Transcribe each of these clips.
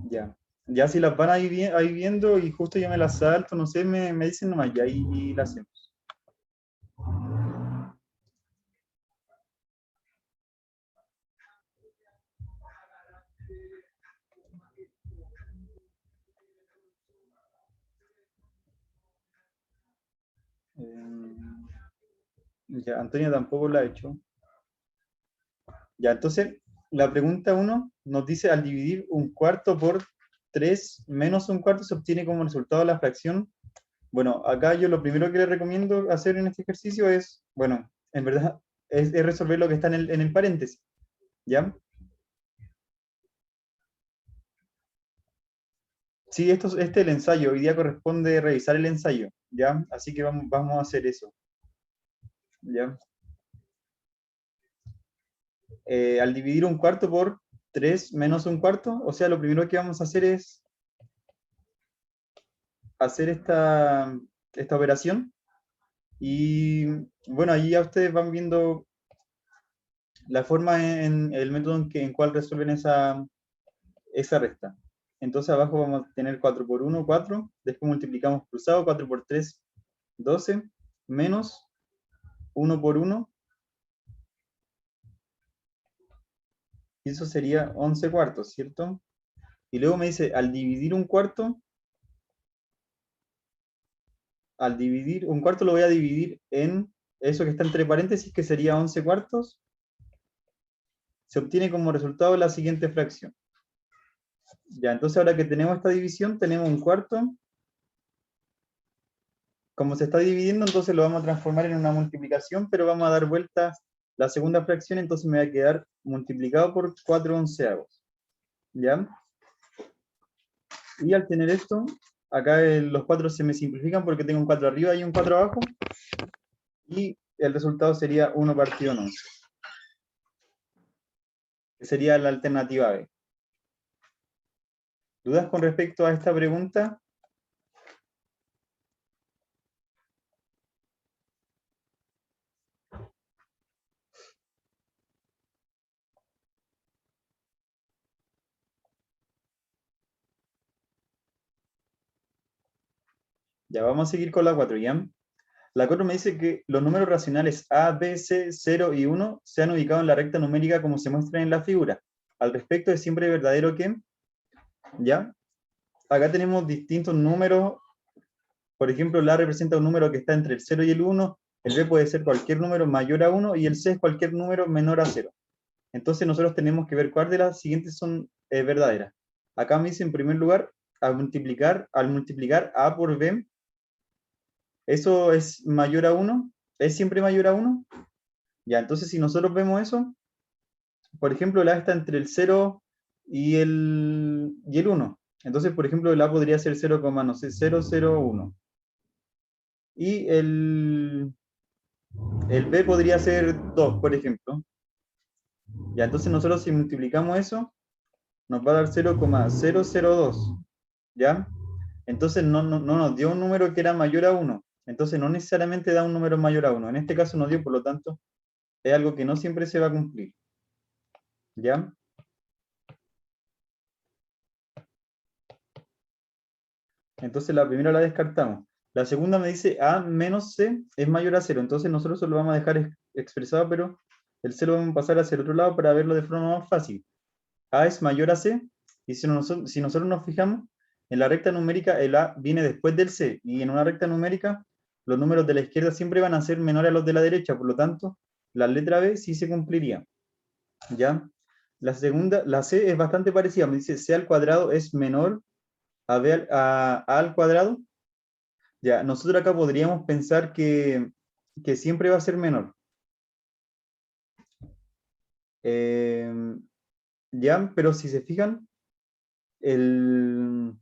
Ya. Ya si las van ahí viendo y justo yo me las salto, no sé, me dicen nomás ya y las hacemos. Ya, Antonio tampoco lo ha hecho. Ya, entonces, la pregunta uno nos dice, al dividir un cuarto por 3 menos un cuarto se obtiene como resultado la fracción. Bueno, acá yo lo primero que le recomiendo hacer en este ejercicio es, bueno, en verdad, es resolver lo que está en el paréntesis, ¿ya? Sí, este es el ensayo, hoy día corresponde revisar el ensayo, ¿ya? Así que vamos a hacer eso, ¿ya? Al dividir un cuarto por 3 menos un cuarto, o sea, lo primero que vamos a hacer es hacer esta operación. Y bueno, ahí ya ustedes van viendo la forma en el método en cual resuelven esa resta. Entonces abajo vamos a tener 4 por 1, 4. Después multiplicamos cruzado, 4 por 3, 12. Menos 1 por 1. Y eso sería 11 cuartos, ¿cierto? Y luego me dice, al dividir un cuarto lo voy a dividir en eso que está entre paréntesis, que sería 11 cuartos. Se obtiene como resultado la siguiente fracción. Ya, entonces ahora que tenemos esta división, tenemos un cuarto. Como se está dividiendo, entonces lo vamos a transformar en una multiplicación, pero vamos a dar vuelta la segunda fracción, entonces me va a quedar multiplicado por 4 onceavos. ¿Ya? Y al tener esto, acá los 4 se me simplifican porque tengo un 4 arriba y un 4 abajo, y el resultado sería 1 partido en 11, que sería la alternativa B. ¿Dudas con respecto a esta pregunta? Ya vamos a seguir con la 4, ¿ya? La 4 me dice que los números racionales A, B, C, 0 y 1 se han ubicado en la recta numérica como se muestra en la figura. Al respecto es siempre verdadero que, ¿ya? Acá tenemos distintos números. Por ejemplo, la A representa un número que está entre el 0 y el 1, el B puede ser cualquier número mayor a 1 y el C es cualquier número menor a 0. Entonces nosotros tenemos que ver cuál de las siguientes son verdaderas. Acá me dice en primer lugar, al multiplicar A por B, ¿eso es mayor a 1? ¿Es siempre mayor a 1? Ya, entonces si nosotros vemos eso, por ejemplo, la A está entre el 0 y el 1. Entonces, por ejemplo, la A podría ser 0, no sé, 001. Y el B podría ser 2, por ejemplo. Ya, entonces nosotros si multiplicamos eso, nos va a dar 0,002. ¿Ya? Entonces no nos dio un número que era mayor a 1. Entonces no necesariamente da un número mayor a 1. En este caso nos dio, por lo tanto, es algo que no siempre se va a cumplir. ¿Ya? Entonces la primera la descartamos. La segunda me dice A menos C es mayor a 0. Entonces nosotros lo vamos a dejar expresado, pero el C lo vamos a pasar hacia el otro lado para verlo de forma más fácil. A es mayor a C, y si nosotros nos fijamos, en la recta numérica el A viene después del C, y en una recta numérica los números de la izquierda siempre van a ser menores a los de la derecha, por lo tanto, la letra B sí se cumpliría. ¿Ya? La segunda, la C es bastante parecida, me dice C al cuadrado es menor a al cuadrado. Ya, nosotros acá podríamos pensar que siempre va a ser menor. Eh, ya, pero si se fijan, el,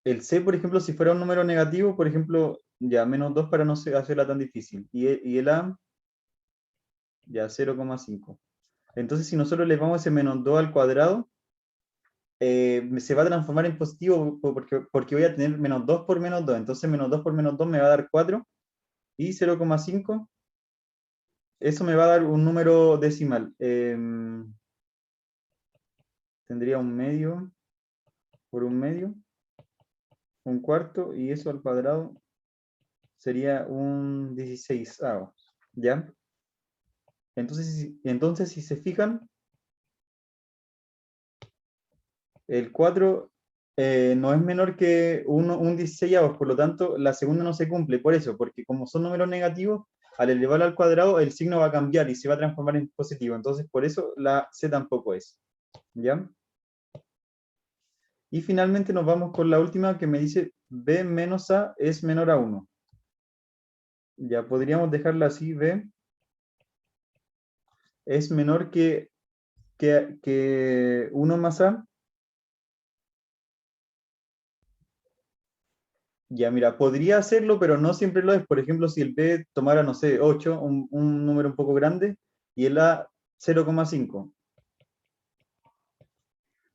el C, por ejemplo, si fuera un número negativo, por ejemplo, ya menos 2 para no hacerla tan difícil. Y el A, ya 0,5. Entonces, si nosotros le vamos ese menos 2 al cuadrado, se va a transformar en positivo porque voy a tener menos 2 por menos 2. Entonces, menos 2 por menos 2 me va a dar 4. Y 0,5, eso me va a dar un número decimal. Tendría un medio. por 1/2, 1/4, y eso al cuadrado sería un 16avo, ¿ya? Entonces, si se fijan, el 4 no es menor que un 16avo, por lo tanto, la segunda no se cumple, por eso, porque como son números negativos, al elevarlo al cuadrado, el signo va a cambiar y se va a transformar en positivo, entonces por eso la C tampoco es, ¿ya? Y finalmente nos vamos con la última que me dice B menos A es menor a 1. Ya podríamos dejarla así, B es menor que 1 más A. Ya, mira, podría hacerlo, pero no siempre lo es. Por ejemplo, si el B tomara, no sé, 8, un número un poco grande, y el A 0,5.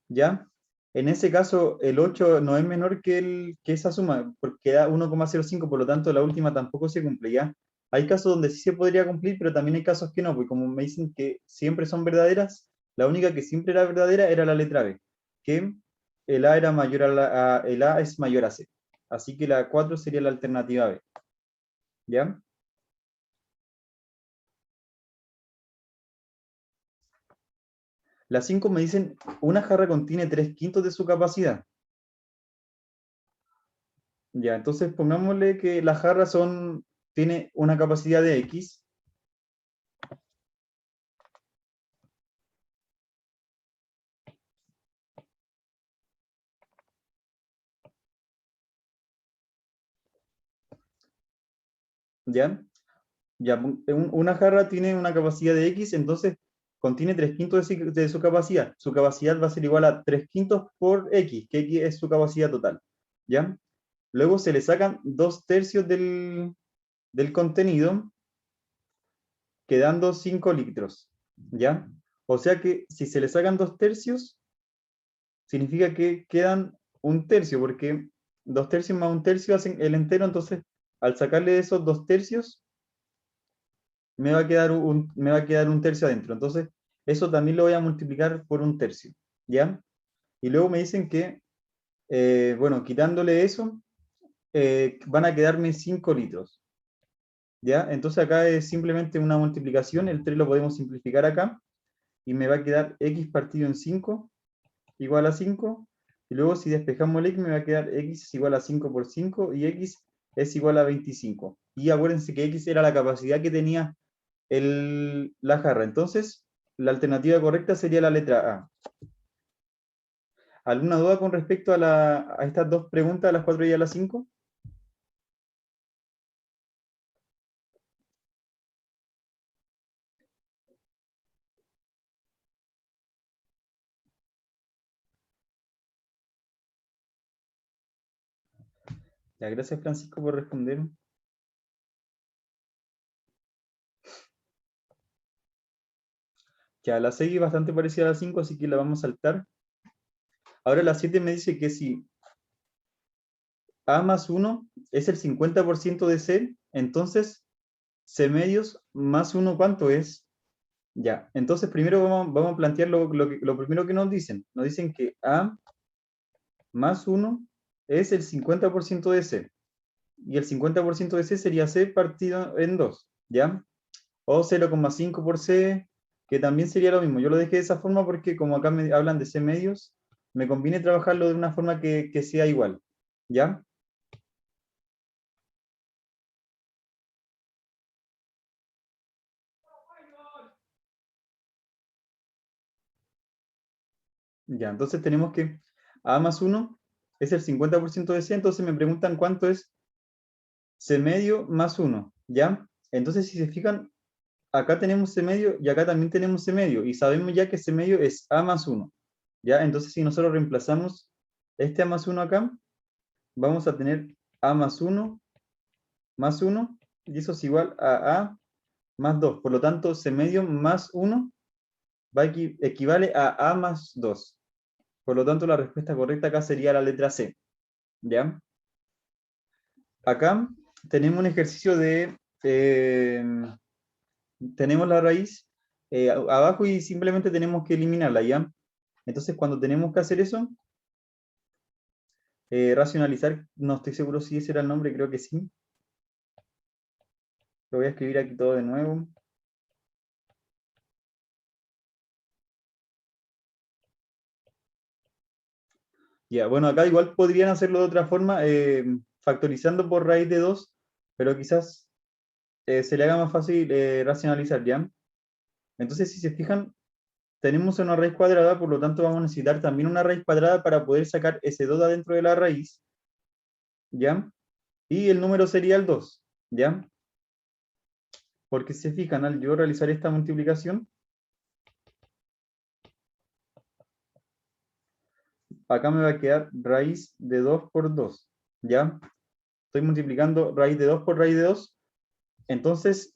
¿Ya? En ese caso, el 8 no es menor que esa suma, porque da 1,05, por lo tanto, la última tampoco se cumple, ¿ya? Hay casos donde sí se podría cumplir, pero también hay casos que no, porque como me dicen que siempre son verdaderas, la única que siempre era verdadera era la letra B, que el A era mayor el A es mayor a C. Así que la 4 sería la alternativa B, ¿ya? La 5 me dicen, una jarra contiene 3/5 de su capacidad. Ya, entonces pongámosle que la jarra tiene una capacidad de X. ¿Ya? Ya, una jarra tiene una capacidad de X, entonces contiene 3/5 de su capacidad. Su capacidad va a ser igual a 3/5 por X, que X es su capacidad total. ¿Ya? Luego se le sacan 2/3 del contenido, quedando 5 litros. ¿Ya? O sea que si se le sacan 2/3, significa que quedan 1/3, porque 2/3 más 1/3 hacen el entero, entonces al sacarle esos 2/3, me va a quedar 1/3 adentro. Entonces, eso también lo voy a multiplicar por 1/3, ¿ya? Y luego me dicen que, bueno, quitándole eso, van a quedarme 5 litros, ¿ya? Entonces acá es simplemente una multiplicación, el 3 lo podemos simplificar acá, y me va a quedar x partido en 5 igual a 5, y luego si despejamos el x me va a quedar x es igual a 5 por 5, y x es igual a 25. Y acuérdense que x era la capacidad que tenía la jarra. Entonces, la alternativa correcta sería la letra A. ¿Alguna duda con respecto a estas dos preguntas, a las 4 y a las 5? Ya, gracias Francisco por responder. Ya, la 6 es bastante parecida a la 5, así que la vamos a saltar. Ahora la 7 me dice que si A más 1 es el 50% de C, entonces C medios más 1, ¿cuánto es? Ya, entonces primero vamos a plantear lo primero que nos dicen. Nos dicen que A más 1 es el 50% de C. Y el 50% de C sería C partido en 2, ¿ya? O 0,5 por C, que también sería lo mismo. Yo lo dejé de esa forma porque como acá me hablan de C medios, me conviene trabajarlo de una forma que sea igual, ¿ya? Ya, entonces tenemos que A más 1 es el 50% de C, entonces me preguntan cuánto es C medio más 1, ¿ya? Entonces si se fijan, acá tenemos C medio y acá también tenemos C medio, y sabemos ya que C medio es A más 1, ¿ya? Entonces si nosotros reemplazamos este A más 1 acá, vamos a tener A más 1, y eso es igual a más 2. Por lo tanto, C medio más 1 equivale a A más 2. Por lo tanto, la respuesta correcta acá sería la letra C, ¿ya? Acá tenemos un ejercicio tenemos la raíz abajo y simplemente tenemos que eliminarla, ¿ya? Entonces, cuando tenemos que hacer eso, racionalizar, no estoy seguro si ese era el nombre, creo que sí. Lo voy a escribir aquí todo de nuevo. Ya, bueno, acá igual podrían hacerlo de otra forma, factorizando por raíz de 2, pero quizás se le haga más fácil racionalizar, ¿ya? Entonces, si se fijan, tenemos una raíz cuadrada, por lo tanto vamos a necesitar también una raíz cuadrada para poder sacar ese 2 de adentro de la raíz, ¿ya? Y el número sería el 2, ¿ya? Porque si se fijan, al yo realizar esta multiplicación, acá me va a quedar raíz de 2 por 2, ¿ya? Estoy multiplicando raíz de 2 por raíz de 2, entonces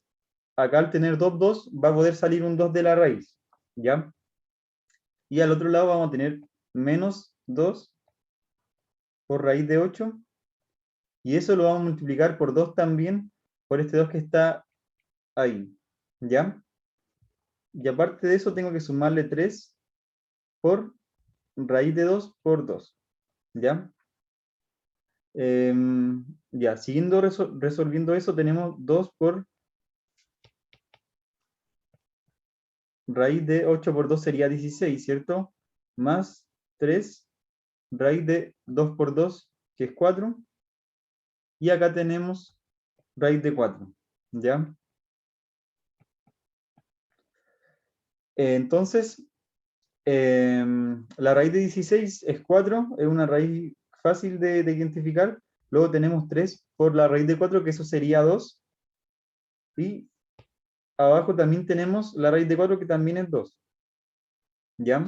acá al tener 2, 2, va a poder salir un 2 de la raíz, ¿ya? Y al otro lado vamos a tener menos 2 por raíz de 8, y eso lo vamos a multiplicar por 2 también, por este 2 que está ahí, ¿ya? Y aparte de eso tengo que sumarle 3 por raíz de 2 por 2, ¿ya? Ya, siguiendo resolviendo eso, tenemos 2 por raíz de 8 por 2 sería 16, ¿cierto? Más 3 raíz de 2 por 2, que es 4. Y acá tenemos raíz de 4, ¿ya? Entonces, la raíz de 16 es 4, es una raíz fácil de identificar. Luego tenemos 3 por la raíz de 4, que eso sería 2. Y abajo también tenemos la raíz de 4, que también es 2. ¿Ya?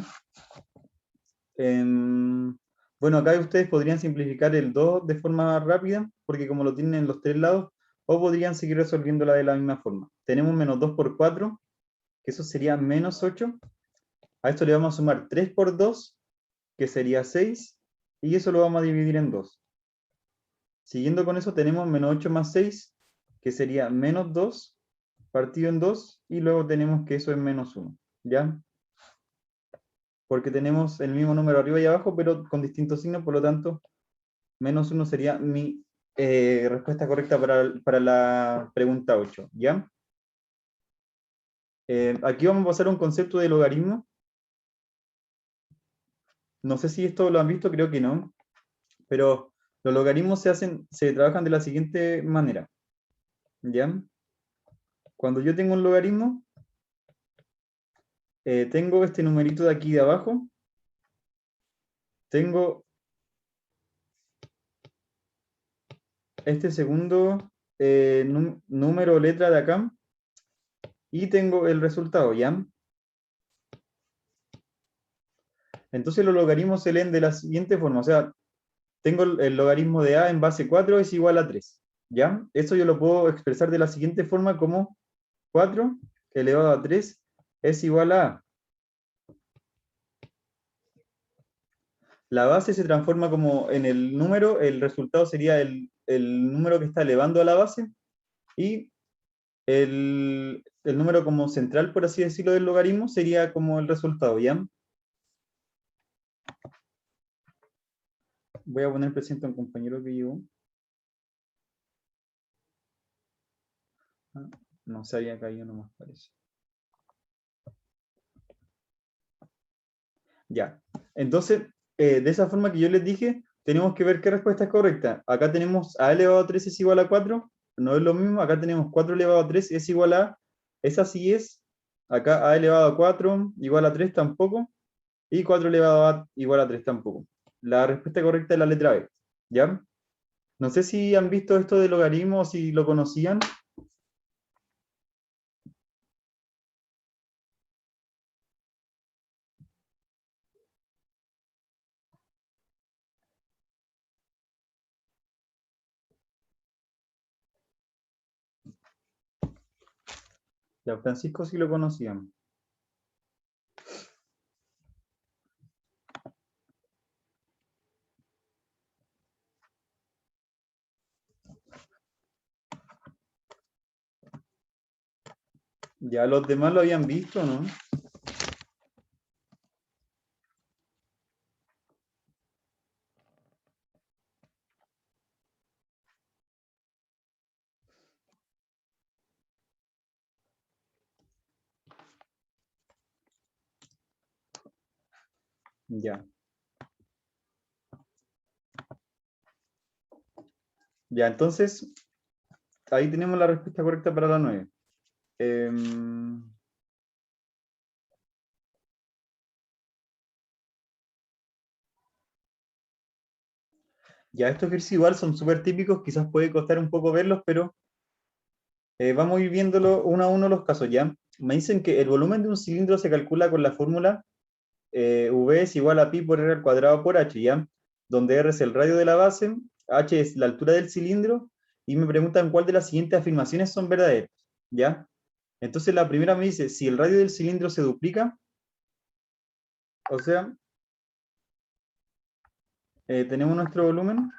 Bueno, acá ustedes podrían simplificar el 2 de forma rápida, porque como lo tienen en los tres lados, o podrían seguir resolviéndola de la misma forma. Tenemos menos 2 por 4, que eso sería menos 8. A esto le vamos a sumar 3 por 2, que sería 6, y eso lo vamos a dividir en 2. Siguiendo con eso tenemos menos 8 más 6, que sería menos 2, partido en 2, y luego tenemos que eso es menos 1, ¿ya? Porque tenemos el mismo número arriba y abajo, pero con distintos signos, por lo tanto, menos 1 sería mi respuesta correcta para la pregunta 8, ¿ya? Aquí vamos a pasar a un concepto de logaritmo. No sé si esto lo han visto, creo que no, pero los logaritmos se trabajan de la siguiente manera, ¿ya? Cuando yo tengo un logaritmo, tengo este numerito de aquí de abajo, tengo este segundo número o letra de acá, y tengo el resultado, ¿ya? Entonces los logaritmos se leen de la siguiente forma, o sea, tengo el logaritmo de a en base 4 es igual a 3, ¿ya? Eso yo lo puedo expresar de la siguiente forma como 4 elevado a 3 es igual a a. La base se transforma como en el número, el resultado sería el número que está elevando a la base, y el número como central, por así decirlo, del logaritmo sería como el resultado, ¿ya? Voy a poner presente a un compañero que llegó. Ah, no se había caído nomás, parece. Ya. Entonces, de esa forma que yo les dije, tenemos que ver qué respuesta es correcta. Acá tenemos a elevado a 3 es igual a 4, no es lo mismo. Acá tenemos 4 elevado a 3 es igual a, esa sí es. Acá a elevado a 4 igual a 3 tampoco. Y 4 elevado a igual a 3 tampoco. La respuesta correcta es la letra B. ¿Ya? No sé si han visto esto de logaritmo, si lo conocían. Ya, Francisco sí lo conocían. Ya los demás lo habían visto, ¿no? Ya. Ya, entonces, ahí tenemos la respuesta correcta para la 9. Ya, estos ejercicios igual son súper típicos, quizás puede costar un poco verlos, pero vamos a ir viéndolo uno a uno los casos, ¿ya? Me dicen que el volumen de un cilindro se calcula con la fórmula V es igual a pi por r al cuadrado por h, ¿ya? Donde r es el radio de la base, h es la altura del cilindro, y me preguntan cuál de las siguientes afirmaciones son verdaderas, ¿ya? Entonces la primera me dice, si el radio del cilindro se duplica, o sea, tenemos nuestro volumen,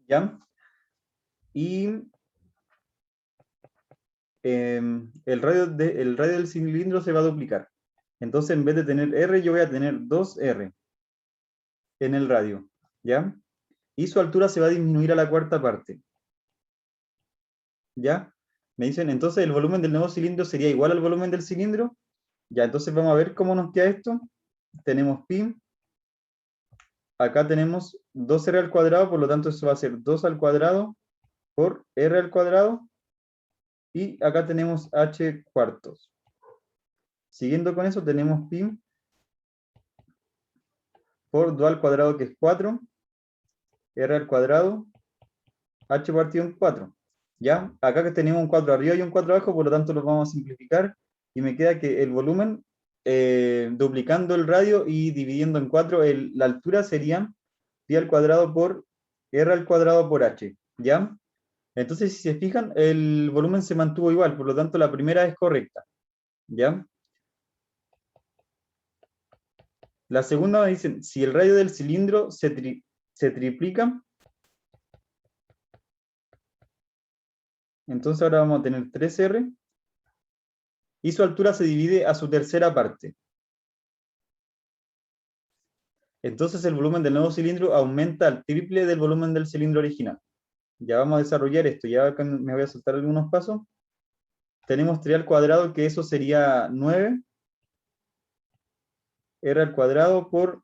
¿ya? Y el radio del cilindro se va a duplicar. Entonces, en vez de tener R, yo voy a tener 2R en el radio, ¿ya? Y su altura se va a disminuir a la cuarta parte, ¿ya? Me dicen, entonces el volumen del nuevo cilindro sería igual al volumen del cilindro. Ya, entonces vamos a ver cómo nos queda esto. Tenemos pi, acá tenemos 2R al cuadrado, por lo tanto eso va a ser 2 al cuadrado por R al cuadrado, y acá tenemos H cuartos. Siguiendo con eso tenemos pi por 2 al cuadrado, que es 4, R al cuadrado, H partido en 4. ¿Ya? Acá que tenemos un 4 arriba y un 4 abajo, por lo tanto lo vamos a simplificar, y me queda que el volumen, duplicando el radio y dividiendo en 4, la altura sería pi al cuadrado por R al cuadrado por H. ¿Ya? Entonces, si se fijan, el volumen se mantuvo igual, por lo tanto la primera es correcta. ¿Ya? La segunda me dicen, si el radio del cilindro se triplica, entonces ahora vamos a tener 3R, y su altura se divide a su tercera parte. Entonces el volumen del nuevo cilindro aumenta al triple del volumen del cilindro original. Ya vamos a desarrollar esto, ya me voy a saltar algunos pasos. Tenemos 3 al cuadrado, que eso sería 9, R al cuadrado por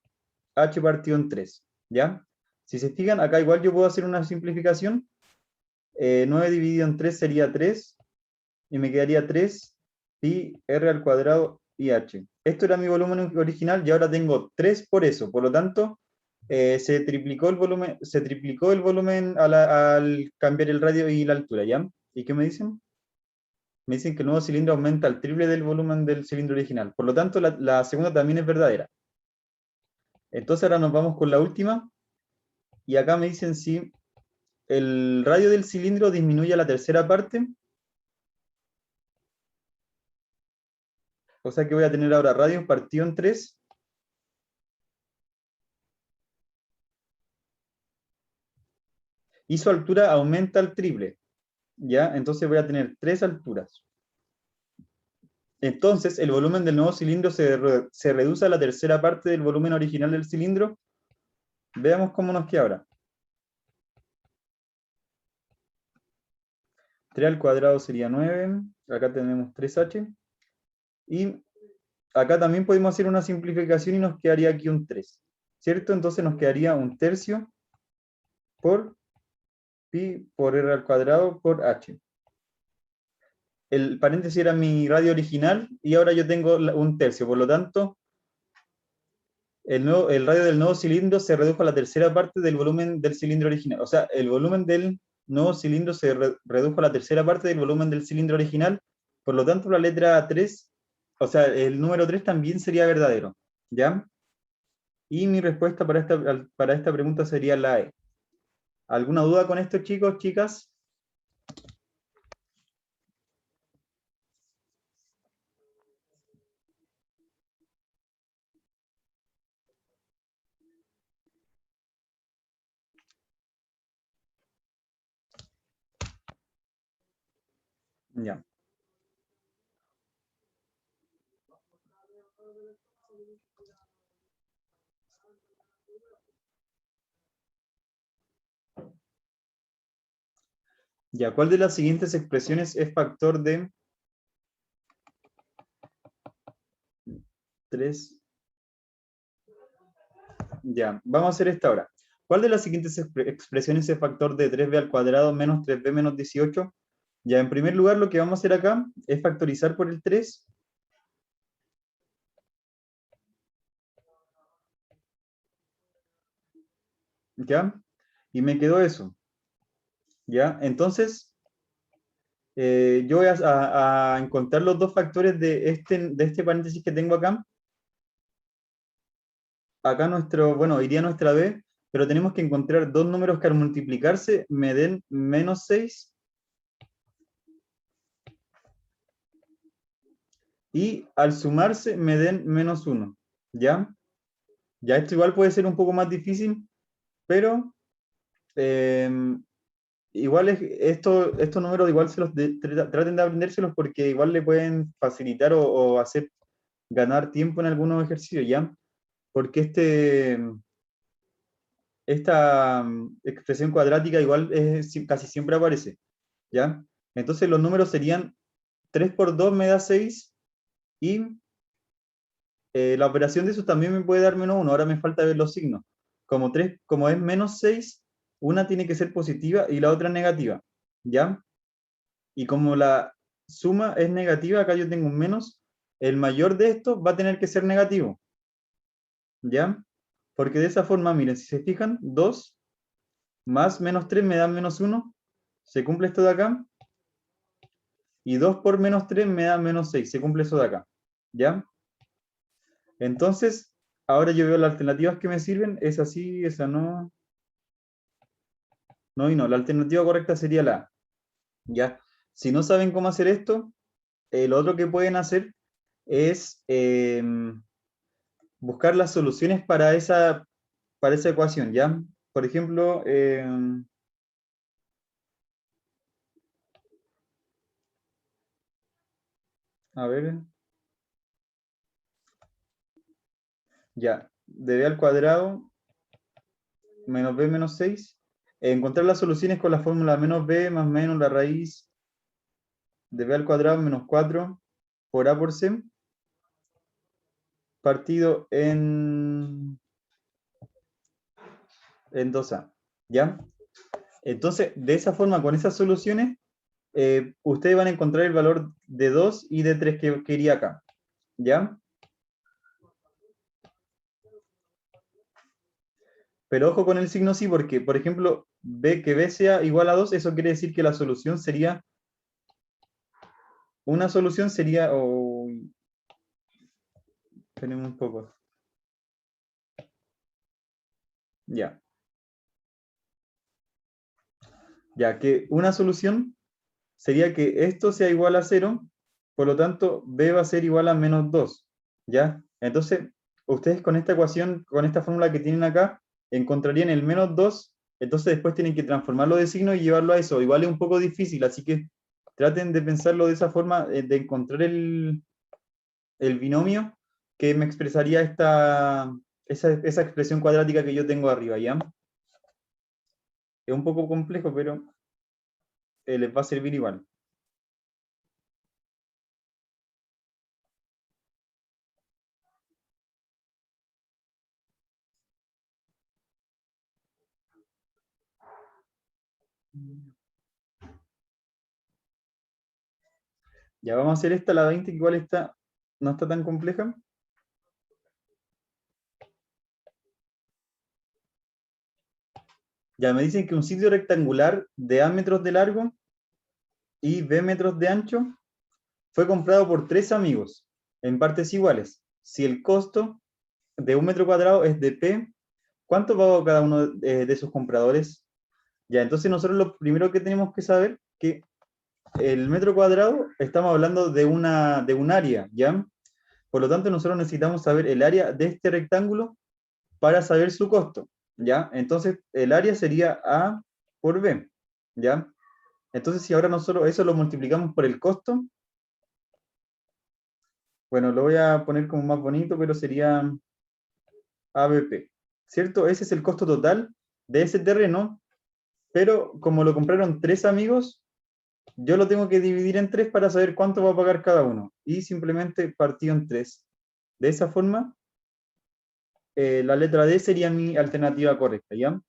H partido en 3, ¿ya? Si se fijan, acá igual yo puedo hacer una simplificación. 9 dividido en 3 sería 3, y me quedaría 3 pi R al cuadrado y H. Esto era mi volumen original y ahora tengo 3 por eso, por lo tanto, se triplicó el volumen al cambiar el radio y la altura, ¿ya? ¿Y qué me dicen? Me dicen que el nuevo cilindro aumenta al triple del volumen del cilindro original. Por lo tanto, la segunda también es verdadera. Entonces ahora nos vamos con la última, y acá me dicen si el radio del cilindro disminuye a la tercera parte, o sea que voy a tener ahora radio partido en 3, y su altura aumenta al triple, ¿ya? Entonces voy a tener 3 alturas. Entonces el volumen del nuevo cilindro se reduce a la tercera parte del volumen original del cilindro. Veamos cómo nos queda ahora. 3 al cuadrado sería 9, acá tenemos 3h, y acá también podemos hacer una simplificación y nos quedaría aquí un 3, ¿cierto? Entonces nos quedaría un tercio por pi por r al cuadrado por h. El paréntesis era mi radio original y ahora yo tengo un tercio, por lo tanto, el radio del nuevo cilindro se redujo a la tercera parte del volumen del cilindro original. O sea, el volumen del nuevo cilindro se redujo a la tercera parte del volumen del cilindro original, por lo tanto la letra 3, o sea, el número 3 también sería verdadero, ¿ya? Y mi respuesta para esta pregunta sería la E. ¿Alguna duda con esto, chicos, chicas? Ya. Ya, ¿cuál de las siguientes expresiones es factor de 3? Ya, vamos a hacer esta ahora. ¿Cuál de las siguientes expresiones es factor de 3b al cuadrado menos 3b menos 18? Ya, en primer lugar, lo que vamos a hacer acá es factorizar por el 3. ¿Ya? Y me quedó eso. ¿Ya? Entonces, yo voy a encontrar los dos factores de este paréntesis que tengo acá. Acá bueno, iría nuestra b, pero tenemos que encontrar dos números que al multiplicarse me den menos 6 y al sumarse me den menos 1. ¿Ya? Ya esto igual puede ser un poco más difícil, pero igual estos números igual traten de aprendérselos porque igual le pueden facilitar o hacer ganar tiempo en algunos ejercicios, ¿ya? Porque esta expresión cuadrática igual casi siempre aparece, ¿ya? Entonces los números serían 3 por 2 me da 6 y la operación de eso también me puede dar menos 1. Ahora me falta ver los signos. Como es menos 6, una tiene que ser positiva y la otra negativa, ¿ya? Y como la suma es negativa, acá yo tengo un menos, el mayor de estos va a tener que ser negativo, ¿ya? Porque de esa forma, miren, si se fijan, 2 más menos 3 me dan menos 1, se cumple esto de acá, y 2 por menos 3 me da menos 6, se cumple eso de acá, ¿ya? Entonces, ahora yo veo las alternativas que me sirven, esa sí, esa no, no y no. La alternativa correcta sería la A, ¿ya? Si no saben cómo hacer esto, lo otro que pueden hacer es buscar las soluciones para esa ecuación, ¿ya? Por ejemplo, a ver, ya, de b al cuadrado menos b menos 6. Encontrar las soluciones con la fórmula menos b más menos la raíz de b al cuadrado menos 4 por a por c, partido en 2a, ¿ya? Entonces, de esa forma, con esas soluciones, ustedes van a encontrar el valor de 2 y de 3 que quería acá, ¿ya? Pero ojo con el signo sí, porque, por ejemplo, que b sea igual a 2, eso quiere decir que la solución sería, una solución sería, tenemos un poco, ya, ya que una solución sería que esto sea igual a 0, por lo tanto, b va a ser igual a menos 2, ¿ya? Entonces, ustedes con esta ecuación, con esta fórmula que tienen acá, encontrarían el menos 2, entonces después tienen que transformarlo de signo y llevarlo a eso. Igual es un poco difícil, así que traten de pensarlo de esa forma, de encontrar el binomio que me expresaría esa expresión cuadrática que yo tengo arriba, ¿ya? Es un poco complejo, pero les va a servir igual. Ya vamos a hacer esta, la 20, que igual no está tan compleja. Ya me dicen que un sitio rectangular de A metros de largo y B metros de ancho fue comprado por 3 amigos en partes iguales. Si el costo de 1 metro cuadrado es de P, ¿cuánto pagó cada uno de esos compradores? Ya, entonces nosotros lo primero que tenemos que saber que el metro cuadrado estamos hablando de un área, ¿ya? Por lo tanto, nosotros necesitamos saber el área de este rectángulo para saber su costo, ¿ya? Entonces, el área sería A por B, ¿ya? Entonces, si ahora nosotros eso lo multiplicamos por el costo, bueno, lo voy a poner como más bonito, pero sería ABP, ¿cierto? Ese es el costo total de ese terreno, pero como lo compraron 3 amigos, yo lo tengo que dividir en 3 para saber cuánto va a pagar cada uno. Y simplemente partido en 3. De esa forma, la letra D sería mi alternativa correcta, ¿ya?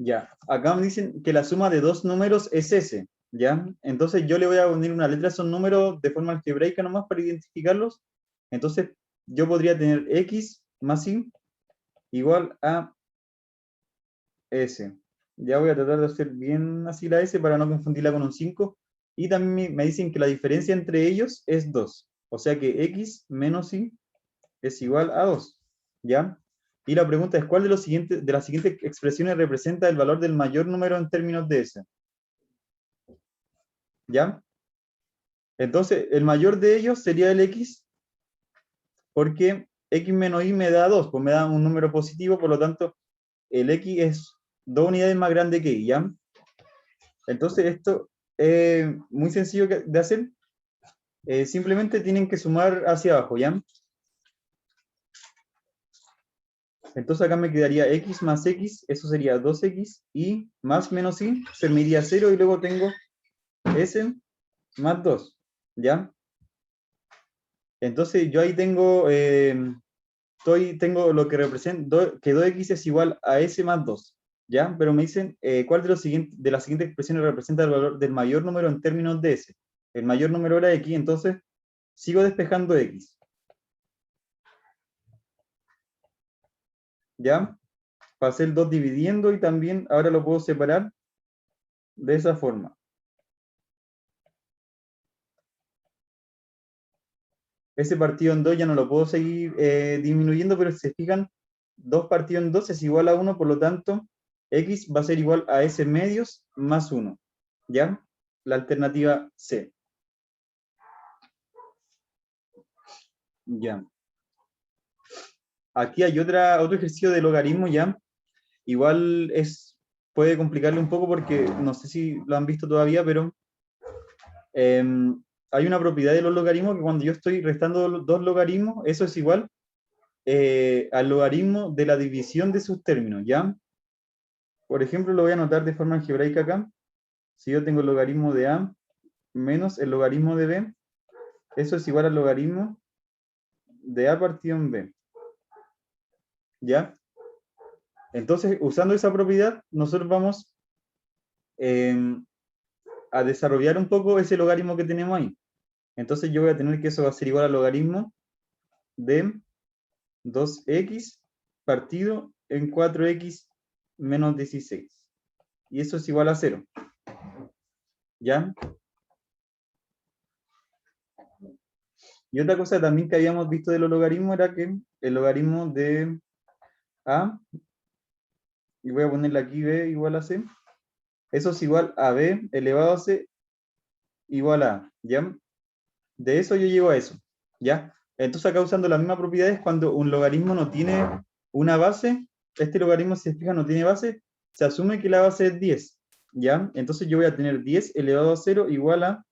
Ya, acá me dicen que la suma de dos números es S, ¿ya? Entonces yo le voy a unir una letra a esos números de forma algebraica nomás para identificarlos. Entonces yo podría tener X más Y igual a S. Ya voy a tratar de hacer bien así la S para no confundirla con un 5. Y también me dicen que la diferencia entre ellos es 2. O sea que X menos Y es igual a 2, ¿ya? Y la pregunta es, ¿cuál de las siguientes expresiones representa el valor del mayor número en términos de S? ¿Ya? Entonces, el mayor de ellos sería el X, porque X menos Y me da 2, pues me da un número positivo, por lo tanto, el X es 2 unidades más grande que Y, ¿ya? Entonces, esto es muy sencillo de hacer. Simplemente tienen que sumar hacia abajo, ¿ya? Entonces acá me quedaría X más X, eso sería 2X, y más menos Y, se me iría 0, y luego tengo S más 2, ¿ya? Entonces yo ahí tengo, tengo lo que representa, que 2X es igual a S más 2, ¿ya? Pero me dicen, ¿cuál de las siguientes expresiones representa el valor del mayor número en términos de S? El mayor número era X, entonces sigo despejando X, ¿ya? Pasé el 2 dividiendo y también ahora lo puedo separar de esa forma. Ese partido en 2 ya no lo puedo seguir disminuyendo, pero si se fijan, 2 partido en 2 es igual a 1, por lo tanto, X va a ser igual a S medios más 1, ¿ya? La alternativa C. Ya. Aquí hay otro ejercicio de logaritmo, ¿ya? Igual puede complicarle un poco porque no sé si lo han visto todavía, pero hay una propiedad de los logaritmos que cuando yo estoy restando dos logaritmos, eso es igual al logaritmo de la división de sus términos, ¿ya? Por ejemplo, lo voy a anotar de forma algebraica acá. Si yo tengo el logaritmo de A menos el logaritmo de B, eso es igual al logaritmo de A partido en B, ¿ya? Entonces, usando esa propiedad, nosotros vamos a desarrollar un poco ese logaritmo que tenemos ahí. Entonces yo voy a tener que eso va a ser igual al logaritmo de 2x partido en 4x menos 16. Y eso es igual a 0. ¿Ya? Y otra cosa también que habíamos visto de los logaritmos era que el logaritmo de A, y voy a ponerle aquí B igual a C, eso es igual a B elevado a C igual a A, ¿ya? De eso yo llego a eso, ¿ya? Entonces acá usando las mismas propiedades, cuando un logaritmo no tiene una base, este logaritmo, si se fijan, no tiene base, se asume que la base es 10, ¿ya? Entonces yo voy a tener 10 elevado a 0 igual a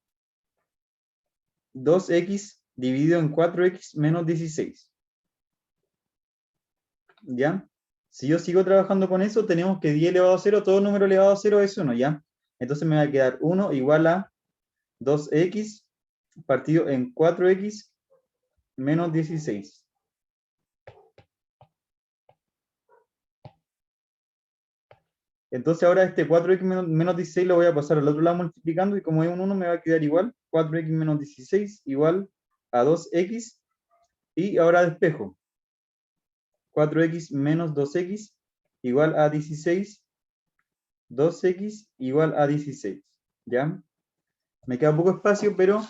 2x dividido en 4x menos 16, ¿ya? Si yo sigo trabajando con eso, tenemos que 10 elevado a 0, todo número elevado a 0 es 1, ¿ya? Entonces me va a quedar 1 igual a 2x partido en 4x menos 16. Entonces ahora este 4x menos 16 lo voy a pasar al otro lado multiplicando, y como es un 1 me va a quedar igual, 4x menos 16 igual a 2x, y ahora despejo. 4x menos 2x igual a 16, 2x igual a 16, ¿ya? Me queda poco espacio, pero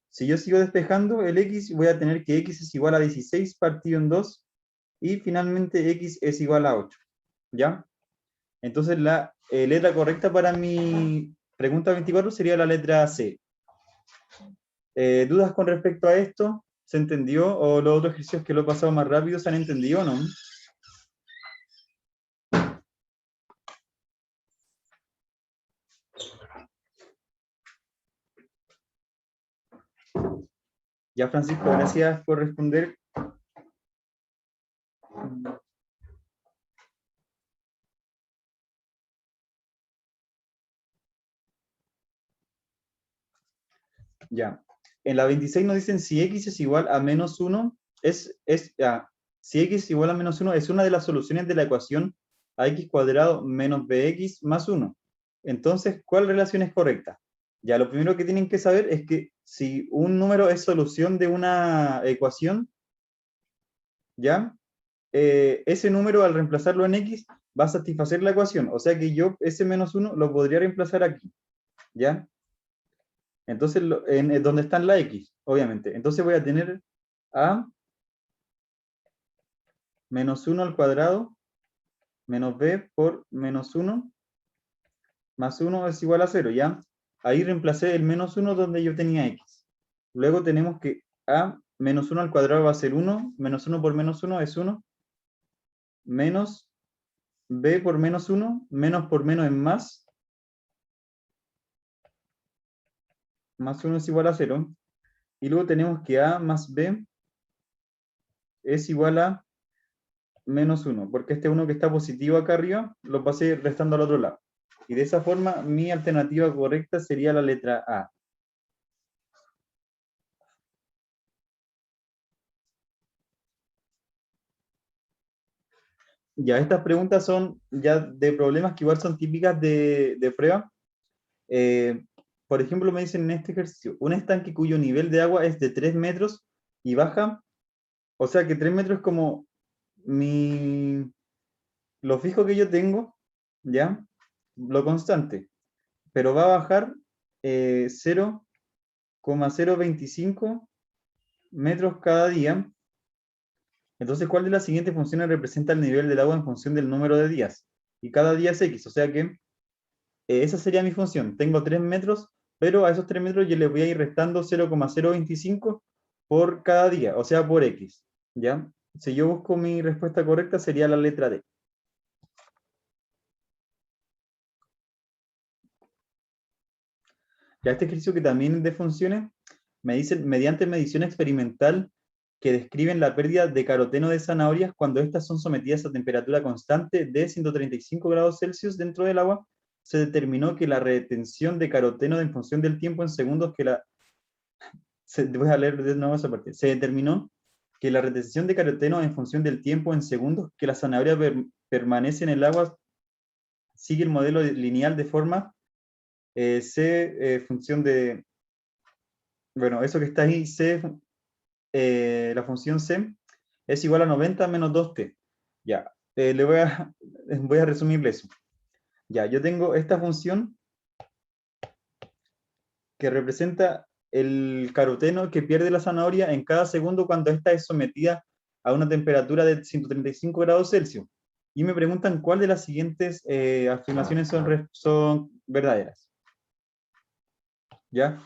si yo sigo despejando el x, voy a tener que x es igual a 16 partido en 2, y finalmente x es igual a 8, ¿ya? Entonces la letra correcta para mi pregunta 24 sería la letra C. ¿Dudas con respecto a esto? ¿Se entendió? ¿O los otros ejercicios que lo he pasado más rápido se han entendido o no? Ya, Francisco, gracias por responder. Ya. En la 26 nos dicen si x es igual a menos 1, si x es igual a menos 1 es una de las soluciones de la ecuación ax cuadrado menos bx más 1. Entonces, ¿cuál relación es correcta? Ya, lo primero que tienen que saber es que si un número es solución de una ecuación, ¿ya? Ese número al reemplazarlo en x va a satisfacer la ecuación. O sea que yo ese menos 1 lo podría reemplazar aquí, ¿ya? Entonces, donde están la x, obviamente. Entonces voy a tener a menos 1 al cuadrado menos b por menos 1 más 1 es igual a 0, ¿ya? Ahí reemplacé el menos 1 donde yo tenía x. Luego tenemos que a menos 1 al cuadrado va a ser 1, menos 1 por menos 1 es 1, menos b por menos 1, menos por menos es más 1 es igual a 0. Y luego tenemos que a más b es igual a menos 1, porque este 1 que está positivo acá arriba, lo pasé restando al otro lado. Y de esa forma, mi alternativa correcta sería la letra A. Ya, estas preguntas son ya de problemas que igual son típicas de prueba. Eh, por ejemplo, me dicen en este ejercicio, un estanque cuyo nivel de agua es de 3 metros y baja, o sea que 3 metros es como mi, lo fijo que yo tengo, ¿ya? Lo constante, pero va a bajar 0,025 metros cada día. Entonces, ¿cuál de las siguientes funciones representa el nivel del agua en función del número de días? Y cada día es X, o sea que esa sería mi función. Tengo 3 metros, pero a esos 3 metros yo les voy a ir restando 0,025 por cada día, o sea, por X. ¿Ya? Si yo busco mi respuesta correcta, sería la letra D. Ya este ejercicio que también es de funciones, me dicen, mediante medición experimental que describen la pérdida de caroteno de zanahorias cuando éstas son sometidas a temperatura constante de 135 grados Celsius dentro del agua, se determinó que la retención de caroteno en función del tiempo en segundos que voy a leer de nuevo esa parte. Se determinó que la retención de caroteno en función del tiempo en segundos que la zanahoria permanece en el agua sigue el modelo lineal de forma C función de, bueno, eso que está ahí, C, la función C es igual a 90 menos 2t. Ya, voy a resumirle eso. Ya, yo tengo esta función que representa el caroteno que pierde la zanahoria en cada segundo cuando ésta es sometida a una temperatura de 135 grados Celsius. Y me preguntan cuál de las siguientes afirmaciones son verdaderas. ¿Ya?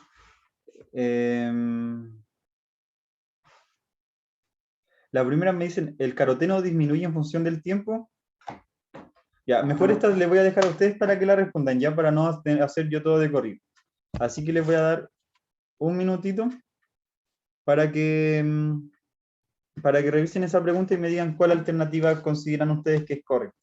La primera me dicen, ¿el caroteno disminuye en función del tiempo? Ya, mejor esta les voy a dejar a ustedes para que la respondan, ya para no hacer yo todo de corrido. Así que les voy a dar un minutito para que, para que revisen esa pregunta y me digan cuál alternativa consideran ustedes que es correcta.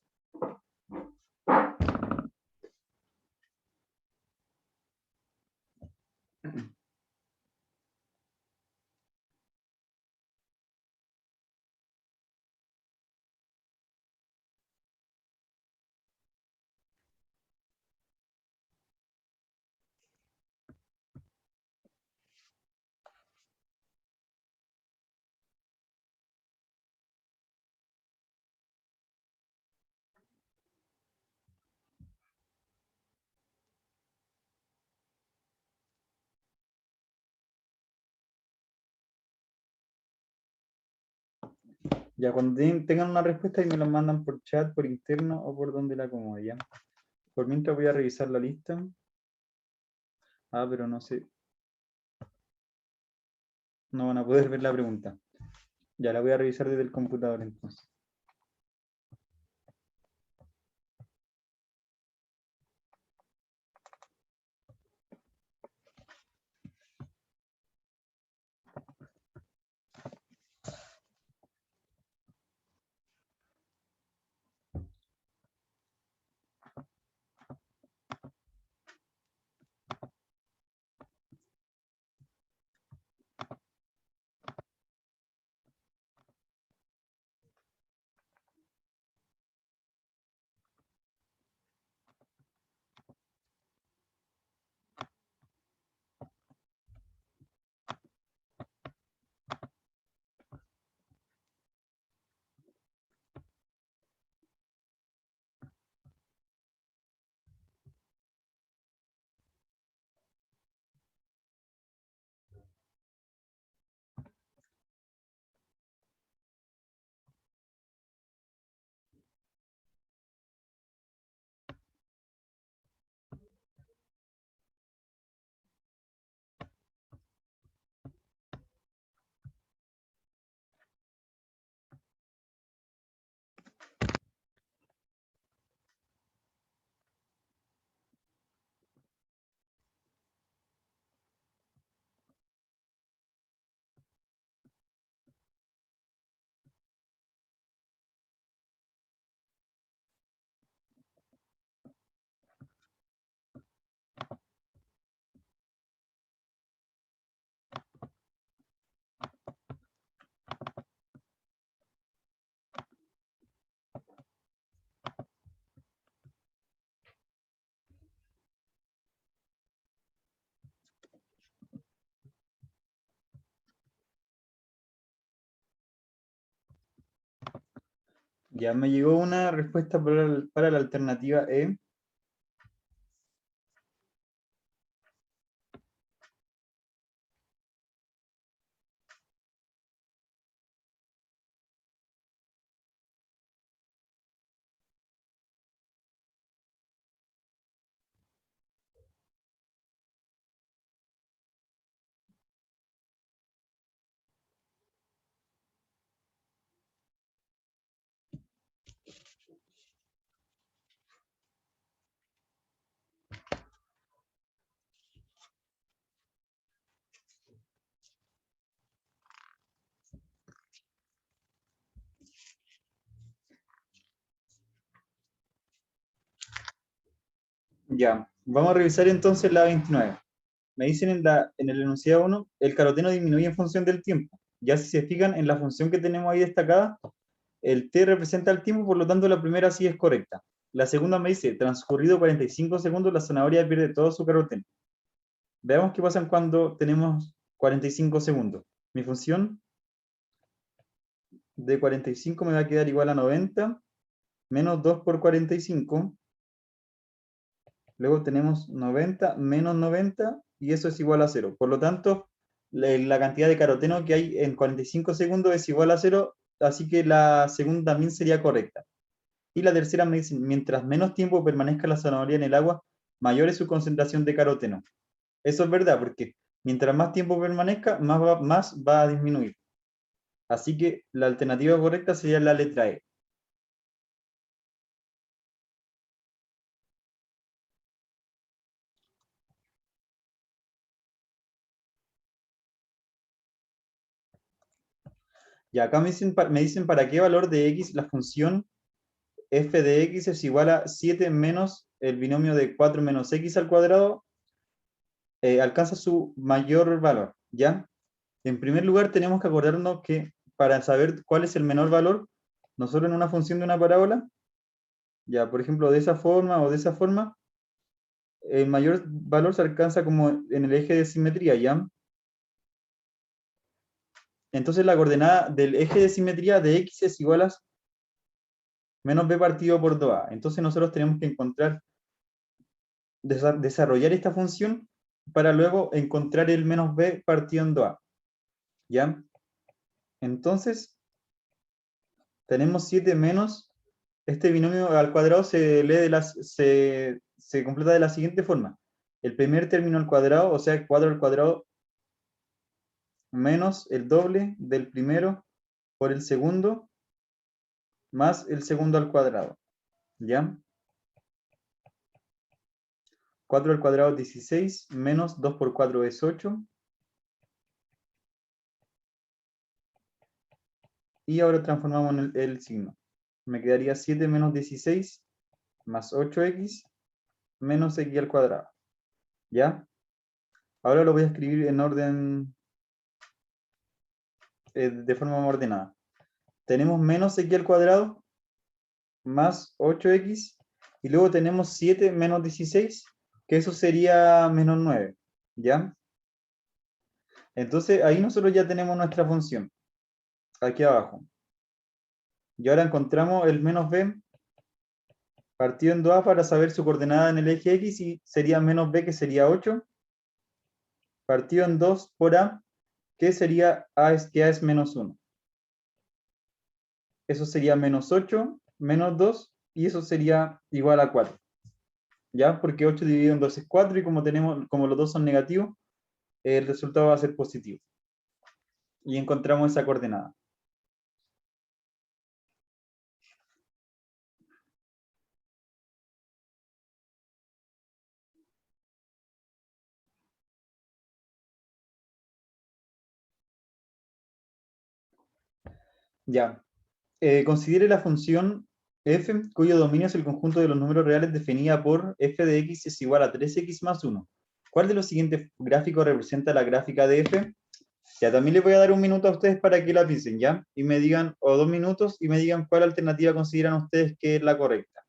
Ya cuando tengan una respuesta y me la mandan por chat, por interno o por donde la acomode, ¿ya? Por mientras voy a revisar la lista. Ah, pero no sé. No van a poder ver la pregunta. Ya la voy a revisar desde el computador entonces. Ya me llegó una respuesta para la alternativa E. Ya, vamos a revisar entonces la 29. Me dicen en el enunciado 1, el caroteno disminuye en función del tiempo. Ya si se fijan en la función que tenemos ahí destacada, el t representa el tiempo, por lo tanto la primera sí es correcta. La segunda me dice, transcurrido 45 segundos, la zanahoria pierde todo su caroteno. Veamos qué pasa cuando tenemos 45 segundos. Mi función de 45 me va a quedar igual a 90, menos 2 por 45. Luego tenemos 90 menos 90, y eso es igual a 0. Por lo tanto, la cantidad de caroteno que hay en 45 segundos es igual a 0, así que la segunda también sería correcta. Y la tercera me dice, mientras menos tiempo permanezca la zanahoria en el agua, mayor es su concentración de caroteno. Eso es verdad, porque mientras más tiempo permanezca, más va a disminuir. Así que la alternativa correcta sería la letra E. Y acá me dicen para qué valor de x la función f de x es igual a 7 menos el binomio de 4 menos x al cuadrado, alcanza su mayor valor, ¿ya? En primer lugar, tenemos que acordarnos que para saber cuál es el menor valor, nosotros en una función de una parábola, ya, por ejemplo, de esa forma o de esa forma, el mayor valor se alcanza como en el eje de simetría, ¿ya? Entonces la coordenada del eje de simetría de x es igual a menos b partido por 2a. Entonces nosotros tenemos que desarrollar esta función para luego encontrar el menos b partido en 2a. ¿Ya? Entonces, tenemos 7 menos, este binomio al cuadrado se lee se completa de la siguiente forma. El primer término al cuadrado, o sea, 4 al cuadrado menos el doble del primero por el segundo, más el segundo al cuadrado. ¿Ya? 4 al cuadrado es 16, menos 2 por 4 es 8. Y ahora transformamos en el signo. Me quedaría 7 menos 16 más 8x menos x al cuadrado. ¿Ya? Ahora lo voy a escribir en orden, de forma ordenada. Tenemos menos x al cuadrado más 8x, y luego tenemos 7 menos 16, que eso sería menos 9. ¿Ya? Entonces ahí nosotros ya tenemos nuestra función, aquí abajo. Y ahora encontramos el menos b partido en 2a para saber su coordenada en el eje x, y sería menos b, que sería 8, partido en 2 por a, que sería que a es menos 1. Eso sería menos 8, menos 2, y eso sería igual a 4. ¿Ya? Porque 8 dividido en 2 es 4, y como los dos son negativos, el resultado va a ser positivo. Y encontramos esa coordenada. Ya. Considere la función f, cuyo dominio es el conjunto de los números reales definida por f de x es igual a 3x más 1. ¿Cuál de los siguientes gráficos representa la gráfica de f? Ya, también les voy a dar un minuto a ustedes para que la piensen, ¿ya? Y me digan, o 2 minutos, y me digan cuál alternativa consideran ustedes que es la correcta.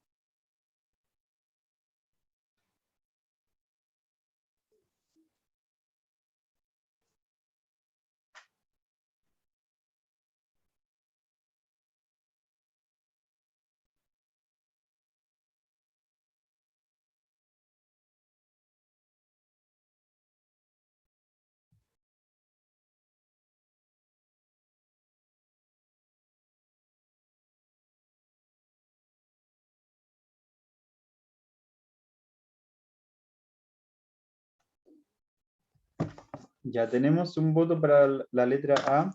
Ya tenemos un voto para la letra A.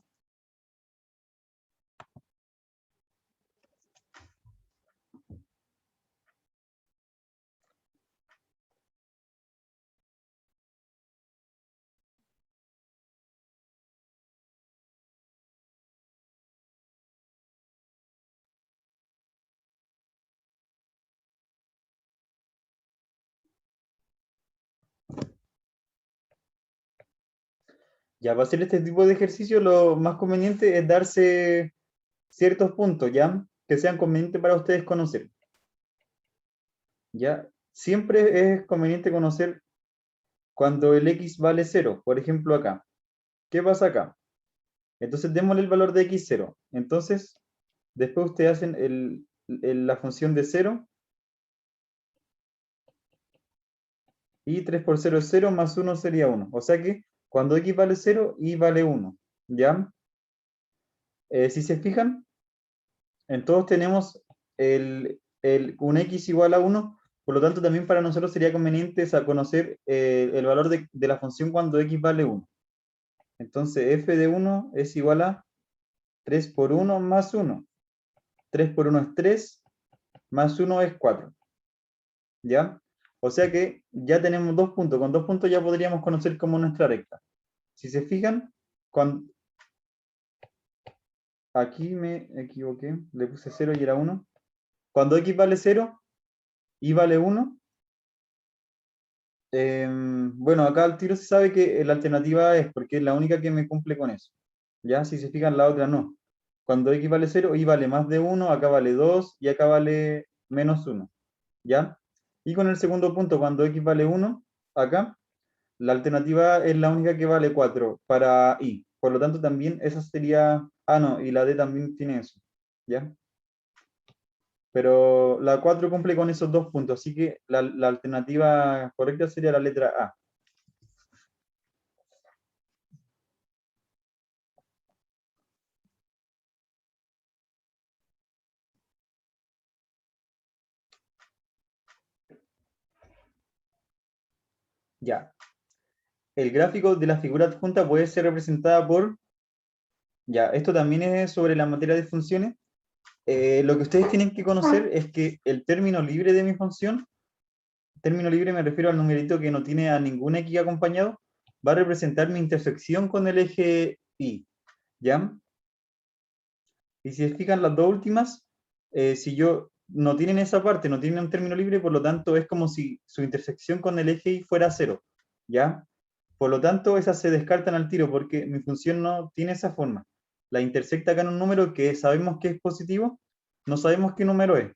Ya, para hacer este tipo de ejercicio, lo más conveniente es darse ciertos puntos, ¿ya? Que sean convenientes para ustedes conocer. ¿Ya? Siempre es conveniente conocer cuando el x vale 0. Por ejemplo, acá. ¿Qué pasa acá? Entonces, démosle el valor de x0. Entonces, después ustedes hacen la función de 0. Y 3 por 0 es 0, más 1 sería 1. O sea que cuando x vale 0, y vale 1. ¿Ya? Si se fijan, en todos tenemos un x igual a 1. Por lo tanto, también para nosotros sería conveniente conocer el valor de la función cuando x vale 1. Entonces, f de 1 es igual a 3 por 1 más 1. 3 por 1 es 3, más 1 es 4. ¿Ya? O sea que ya tenemos 2 puntos. Con 2 puntos ya podríamos conocer como nuestra recta. Si se fijan, aquí me equivoqué, le puse 0 y era 1. Cuando x vale 0, y vale 1, bueno, acá al tiro se sabe que la alternativa es, porque es la única que me cumple con eso. ¿Ya? Si se fijan, la otra no. Cuando x vale 0, y vale más de 1, acá vale 2, y acá vale menos 1. ¿Ya? Y con el segundo punto, cuando x vale 1, acá, la alternativa es la única que vale 4 para y. Por lo tanto, también esa sería... Ah, no, y la d también tiene eso. ¿Ya? Pero la 4 cumple con esos 2 puntos, así que la alternativa correcta sería la letra A. Ya. El gráfico de la figura adjunta puede ser representada por... Ya, esto también es sobre la materia de funciones. Lo que ustedes tienen que conocer es que el término libre de mi función, término libre me refiero al numerito que no tiene a ningún x acompañado, va a representar mi intersección con el eje y. ¿Ya? Y si se fijan las dos últimas, si yo no tienen esa parte, no tienen un término libre, por lo tanto es como si su intersección con el eje y fuera 0. ¿Ya? Por lo tanto, esas se descartan al tiro porque mi función no tiene esa forma. La intersecta acá en un número que sabemos que es positivo, no sabemos qué número es,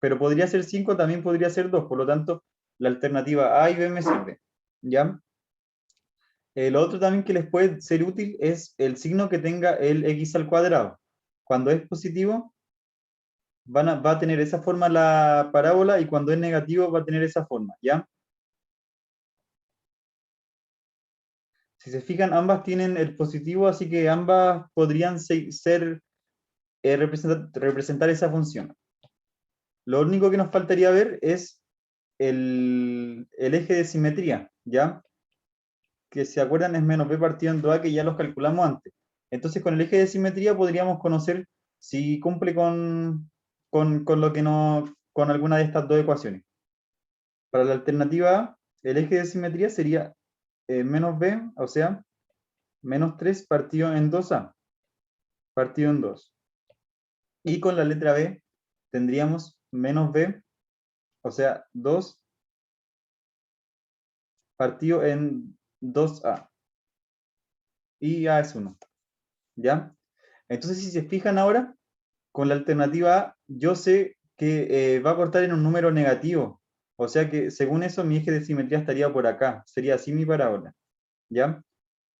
pero podría ser 5, también podría ser 2. Por lo tanto, la alternativa A y B me sirve. ¿Ya? Lo otro también que les puede ser útil es el signo que tenga el x al cuadrado. Cuando es positivo, va a tener esa forma la parábola, y cuando es negativo va a tener esa forma, ¿ya? Si se fijan, ambas tienen el positivo, así que ambas podrían representar esa función. Lo único que nos faltaría ver es el eje de simetría, ¿ya? Que si se acuerdan es menos b partido en 2a, que ya los calculamos antes. Entonces con el eje de simetría podríamos conocer si cumple con lo que no, con alguna de estas dos ecuaciones. Para la alternativa A, el eje de simetría sería menos b, o sea, menos 3 partido en 2a, partido en 2. Y con la letra B tendríamos menos b, o sea, 2 partido en 2a. Y a es 1. ¿Ya? Entonces, si se fijan ahora, con la alternativa A, yo sé que va a cortar en un número negativo. O sea que, según eso, mi eje de simetría estaría por acá. Sería así mi parábola. ¿Ya?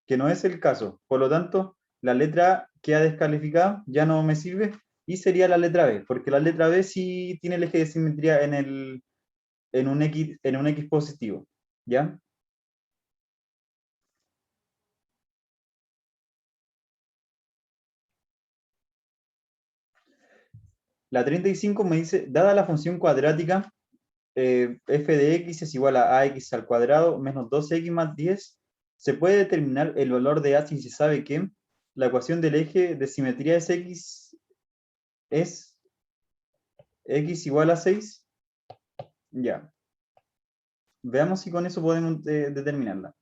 Que no es el caso. Por lo tanto, la letra A queda descalificada, ya no me sirve, y sería la letra B, porque la letra B sí tiene el eje de simetría en un X positivo. ¿Ya? La 35 me dice, dada la función cuadrática, f de x es igual a ax al cuadrado menos 2x más 10, se puede determinar el valor de A si se sabe que la ecuación del eje de simetría es x igual a 6. Ya. Veamos si con eso podemos determinarla.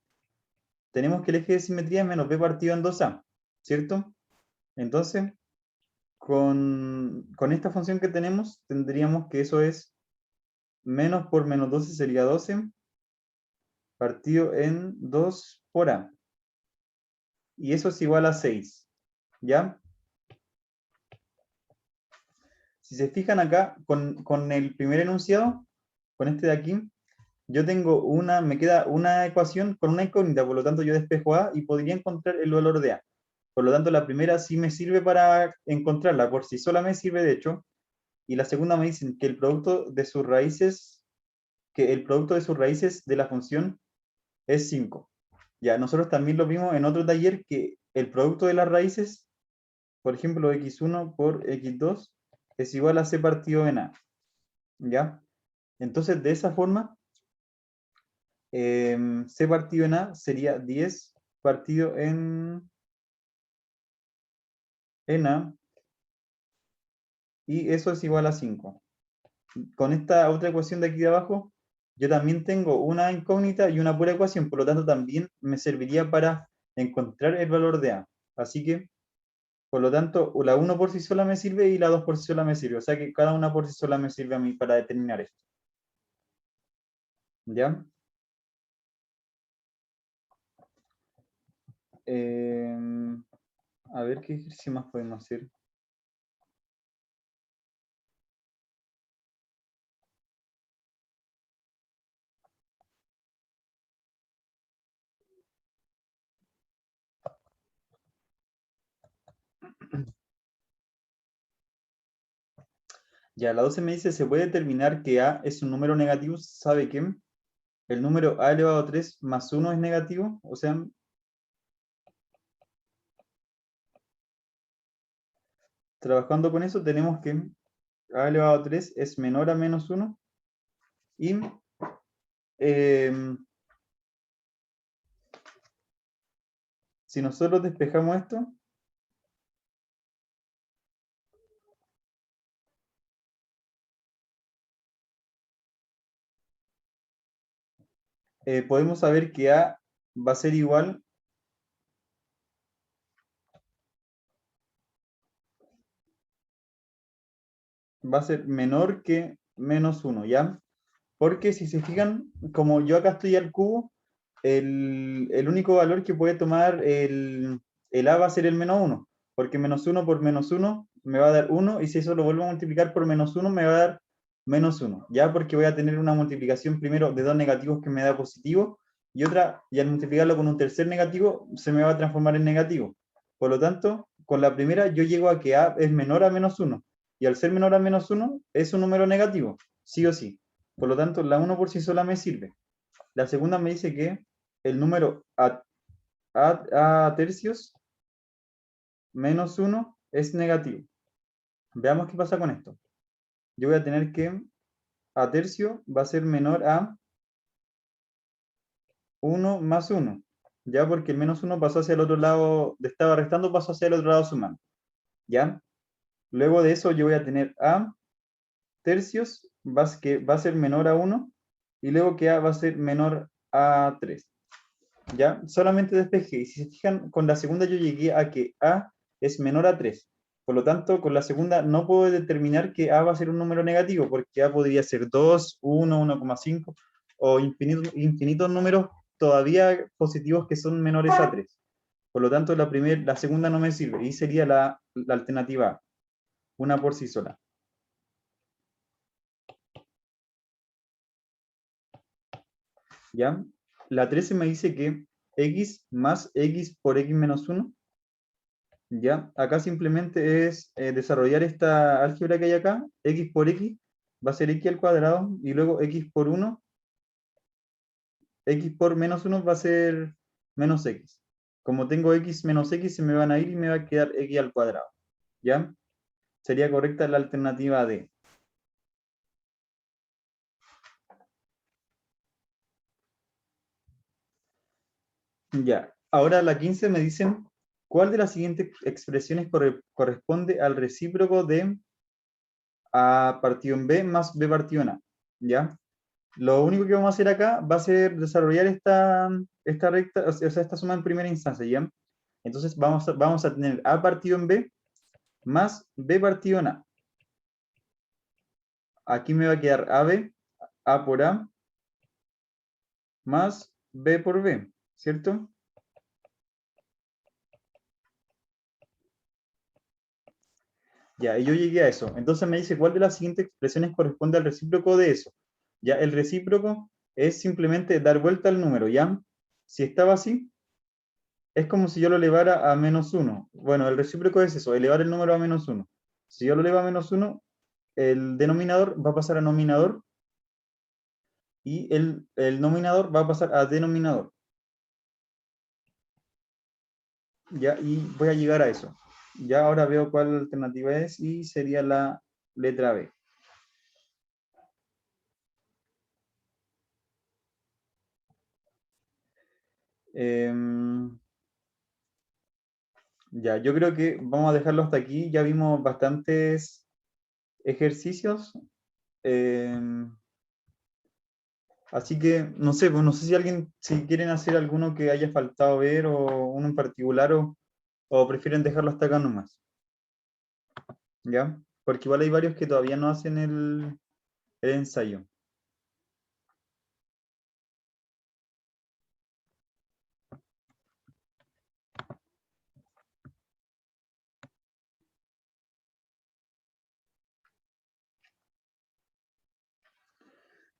Tenemos que el eje de simetría es menos b partido en 2a, ¿cierto? Entonces, con esta función que tenemos, tendríamos que eso es menos por menos 12 sería 12 partido en 2 por a. Y eso es igual a 6. ¿Ya? Si se fijan acá, con el primer enunciado, con este de aquí, yo tengo me queda una ecuación con una incógnita, por lo tanto yo despejo a y podría encontrar el valor de a. Por lo tanto, la primera sí me sirve para encontrarla, por sí sola me sirve de hecho, y la segunda me dicen que el producto de sus raíces, de la función es 5. Ya, nosotros también lo vimos en otro taller que el producto de las raíces, por ejemplo, x1 por x2, es igual a c partido en a. ¿Ya? Entonces, de esa forma, c partido en a sería 10 partido en a, y eso es igual a 5. Con esta otra ecuación de aquí de abajo, yo también tengo una incógnita y una pura ecuación, por lo tanto también me serviría para encontrar el valor de a. Así que, por lo tanto, la 1 por sí sola me sirve y la 2 por sí sola me sirve. O sea que cada una por sí sola me sirve a mí para determinar esto. ¿Ya? A ver qué ejercicio más podemos hacer. Ya, la 12 me dice, ¿se puede determinar que a es un número negativo? ¿Sabe qué? El número a elevado a 3 más 1 es negativo. O sea, trabajando con eso tenemos que a elevado a 3 es menor a menos 1. Y si nosotros despejamos esto, podemos saber que a va a ser igual va a ser menor que menos 1, ¿ya? Porque si se fijan, como yo acá estoy al cubo, el único valor que puede tomar el a va a ser el menos 1, porque menos 1 por menos 1 me va a dar 1, y si eso lo vuelvo a multiplicar por menos 1 me va a dar menos 1, ¿ya? Porque voy a tener una multiplicación primero de dos negativos que me da positivo, y otra, y al multiplicarlo con un tercer negativo, se me va a transformar en negativo. Por lo tanto, con la primera yo llego a que a es menor a menos 1, y al ser menor a menos 1 es un número negativo, sí o sí. Por lo tanto, la 1 por sí sola me sirve. La segunda me dice que el número a tercios menos 1 es negativo. Veamos qué pasa con esto. Yo voy a tener que a tercio va a ser menor a 1 más 1. Ya, porque el menos 1 pasó hacia el otro lado, estaba restando, pasó hacia el otro lado sumando. ¿Ya? Luego de eso yo voy a tener a tercios, que va a ser menor a 1, y luego que a va a ser menor a 3. ¿Ya? Solamente despejé. Y si se fijan, con la segunda yo llegué a que a es menor a 3. Por lo tanto, con la segunda no puedo determinar que a va a ser un número negativo, porque a podría ser 2, 1, 1,5 o infinitos números todavía positivos que son menores a 3. Por lo tanto, la segunda no me sirve y sería la alternativa A, una por sí sola. ¿Ya? La 13 me dice que x más x por x menos 1. ¿Ya? Acá simplemente es desarrollar esta álgebra que hay acá, x por x, va a ser x al cuadrado, y luego x por 1, x por menos 1 va a ser menos x. Como tengo x menos x, se me van a ir y me va a quedar x al cuadrado. ¿Ya? Sería correcta la alternativa D. Ya, ahora la 15 me dicen, ¿cuál de las siguientes expresiones corresponde al recíproco de A partido en B más B partido en A? ¿Ya? Lo único que vamos a hacer acá va a ser desarrollar esta recta, o sea, esta suma en primera instancia, ¿ya? Entonces vamos a tener A partido en B más B partido en A. Aquí me va a quedar AB, A por A, más B por B, ¿cierto? Ya, y yo llegué a eso. Entonces me dice, ¿cuál de las siguientes expresiones corresponde al recíproco de eso? Ya, el recíproco es simplemente dar vuelta al número, ¿ya? Si estaba así, es como si yo lo elevara a menos 1. Bueno, el recíproco es eso, elevar el número a menos 1. Si yo lo elevo a menos 1, el denominador va a pasar a nominador y el nominador va a pasar a denominador. Ya, y voy a llegar a eso. Ya ahora veo cuál alternativa es y sería la letra B. Ya, yo creo que vamos a dejarlo hasta aquí. Ya vimos bastantes ejercicios. em, Así que no sé, pues no sé si alguien, si quieren hacer alguno que haya faltado ver o uno en particular o prefieren dejarlo hasta acá nomás. ¿Ya? Porque igual hay varios que todavía no hacen el ensayo.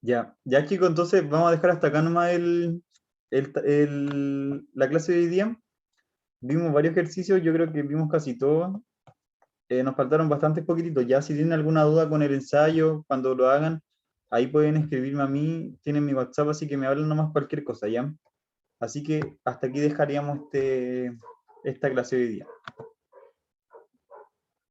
Ya, ya chicos, entonces vamos a dejar hasta acá nomás la clase de hoy día. Vimos varios ejercicios, yo creo que vimos casi todos. Nos faltaron bastantes poquititos. Ya si tienen alguna duda con el ensayo, cuando lo hagan, ahí pueden escribirme a mí, tienen mi WhatsApp, así que me hablan nomás cualquier cosa, ¿ya? Así que hasta aquí dejaríamos esta clase de hoy día.